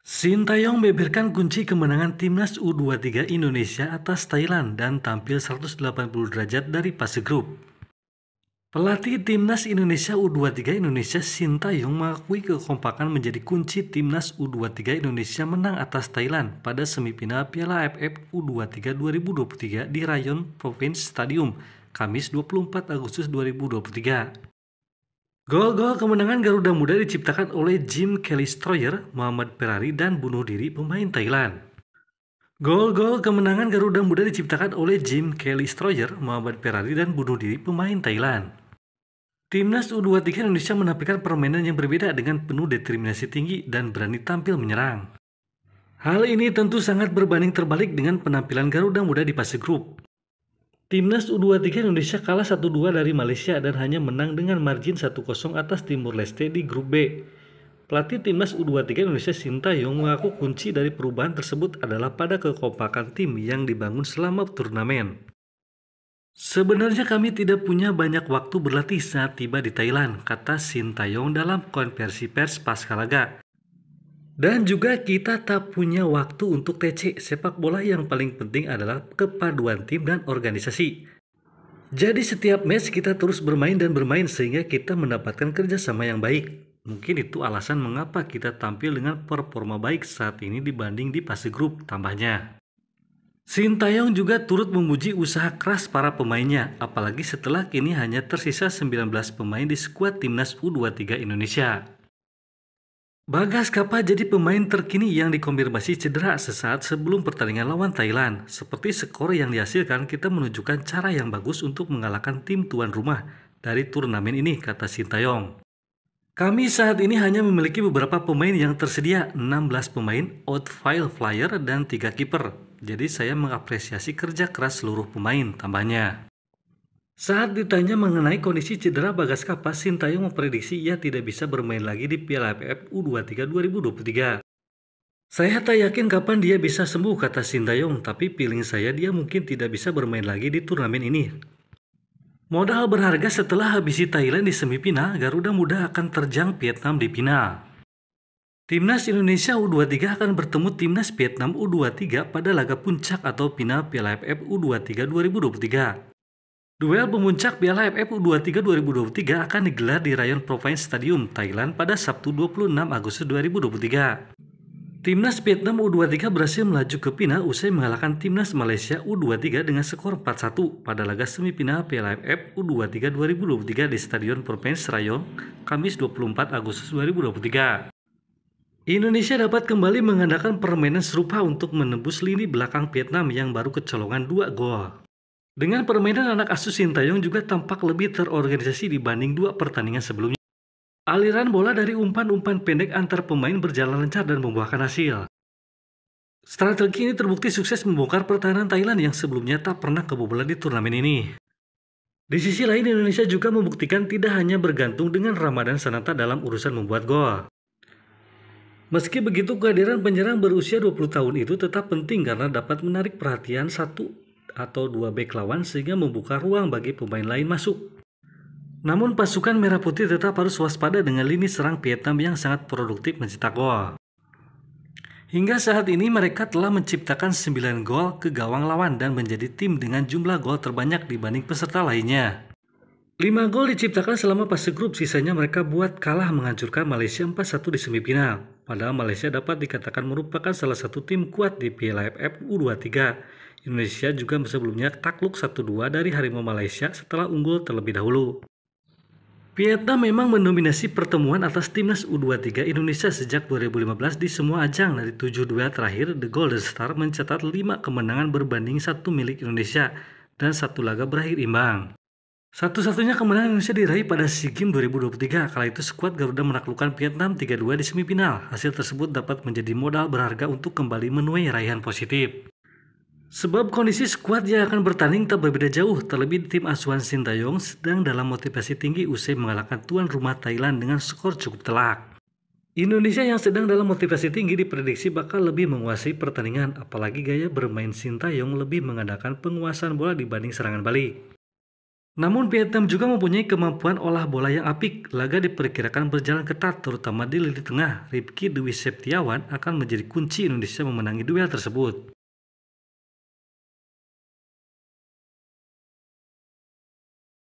Sintayong membeberkan kunci kemenangan timnas U23 Indonesia atas Thailand dan tampil 180 derajat dari fase grup. Pelatih timnas Indonesia U23 Indonesia Sintayong mengakui kekompakan menjadi kunci timnas U23 Indonesia menang atas Thailand pada semifinal Piala AFF U23 2023 di Rayon Province Stadium, Kamis 24 Agustus 2023. Gol-gol kemenangan Garuda Muda diciptakan oleh Jim Kelly-Stroyer, Muhammad Ferrari, dan bunuh diri pemain Thailand. Gol-gol kemenangan Garuda Muda diciptakan oleh Jim Kelly-Stroyer, Muhammad Ferrari, dan bunuh diri pemain Thailand. Timnas U23 Indonesia menampilkan permainan yang berbeda dengan penuh determinasi tinggi dan berani tampil menyerang. Hal ini tentu sangat berbanding terbalik dengan penampilan Garuda Muda di fase grup. Timnas U23 Indonesia kalah 1-2 dari Malaysia dan hanya menang dengan margin 1-0 atas Timur Leste di grup B. Pelatih Timnas U23 Indonesia Sintayong mengaku kunci dari perubahan tersebut adalah pada kekompakan tim yang dibangun selama turnamen. Sebenarnya kami tidak punya banyak waktu berlatih saat tiba di Thailand, kata Sintayong dalam konversi pers pasca laga. Dan juga kita tak punya waktu untuk TC, sepak bola yang paling penting adalah kepaduan tim dan organisasi. Jadi setiap match kita terus bermain dan bermain sehingga kita mendapatkan kerjasama yang baik. Mungkin itu alasan mengapa kita tampil dengan performa baik saat ini dibanding di fase grup, tambahnya. Sintayong juga turut memuji usaha keras para pemainnya, apalagi setelah kini hanya tersisa 19 pemain di skuad timnas U23 Indonesia. Bagas Kapa jadi pemain terkini yang dikonfirmasi cedera sesaat sebelum pertandingan lawan Thailand. Seperti skor yang dihasilkan, kita menunjukkan cara yang bagus untuk mengalahkan tim tuan rumah dari turnamen ini, kata Sintayong. Kami saat ini hanya memiliki beberapa pemain yang tersedia, 16 pemain, outfield flyer, dan 3 kiper. Jadi saya mengapresiasi kerja keras seluruh pemain, tambahnya. Saat ditanya mengenai kondisi cedera Bagas Kapa, Sintayong memprediksi ia tidak bisa bermain lagi di Piala AFF U23 2023. Saya tak yakin kapan dia bisa sembuh, kata Sintayong, tapi feeling saya dia mungkin tidak bisa bermain lagi di turnamen ini. Modal berharga setelah habisi Thailand di semifinal, Garuda Muda akan terjang Vietnam di final. Timnas Indonesia U23 akan bertemu Timnas Vietnam U23 pada laga puncak atau final Piala AFF U23 2023. Duel pemuncak Piala AFF U23 2023 akan digelar di Rayon Province Stadium, Thailand pada Sabtu 26 Agustus 2023. Timnas Vietnam U23 berhasil melaju ke final usai mengalahkan Timnas Malaysia U23 dengan skor 4-1 pada laga semifinal Piala AFF U23 2023 di Stadion Province Rayon, Kamis 24 Agustus 2023. Indonesia dapat kembali mengandalkan permainan serupa untuk menembus lini belakang Vietnam yang baru kecolongan 2 gol. Dengan permainan anak asuh Sintayong juga tampak lebih terorganisasi dibanding 2 pertandingan sebelumnya. Aliran bola dari umpan-umpan pendek antar pemain berjalan lancar dan membuahkan hasil. Strategi ini terbukti sukses membongkar pertahanan Thailand yang sebelumnya tak pernah kebobolan di turnamen ini. Di sisi lain, Indonesia juga membuktikan tidak hanya bergantung dengan Ramadan Sananta dalam urusan membuat gol. Meski begitu, kehadiran penyerang berusia 20 tahun itu tetap penting karena dapat menarik perhatian 1 atau 2 bek lawan sehingga membuka ruang bagi pemain lain masuk. Namun pasukan Merah Putih tetap harus waspada dengan lini serang Vietnam yang sangat produktif mencetak gol. Hingga saat ini mereka telah menciptakan 9 gol ke gawang lawan dan menjadi tim dengan jumlah gol terbanyak dibanding peserta lainnya. 5 gol diciptakan selama fase grup, sisanya mereka buat kalah menghancurkan Malaysia 4-1 di semifinal. Padahal Malaysia dapat dikatakan merupakan salah satu tim kuat di Piala AFF U23. Indonesia juga sebelumnya takluk 1-2 dari Harimau Malaysia setelah unggul terlebih dahulu. Vietnam memang mendominasi pertemuan atas Timnas U23 Indonesia sejak 2015 di semua ajang. Dari 7 duel terakhir, The Golden Star mencatat 5 kemenangan berbanding 1 milik Indonesia dan 1 laga berakhir imbang. Satu-satunya kemenangan Indonesia diraih pada SEA Games 2023, kala itu skuad Garuda menaklukkan Vietnam 3-2 di semifinal. Hasil tersebut dapat menjadi modal berharga untuk kembali menuai raihan positif. Sebab kondisi skuad yang akan bertanding tak berbeda jauh, terlebih tim asuhan Sintayong sedang dalam motivasi tinggi usai mengalahkan tuan rumah Thailand dengan skor cukup telak. Indonesia yang sedang dalam motivasi tinggi diprediksi bakal lebih menguasai pertandingan, apalagi gaya bermain Sintayong lebih mengandalkan penguasaan bola dibanding serangan balik. Namun Vietnam juga mempunyai kemampuan olah bola yang apik. Laga diperkirakan berjalan ketat, terutama di lini tengah. Rifki Dwi Septiawan akan menjadi kunci Indonesia memenangi duel tersebut.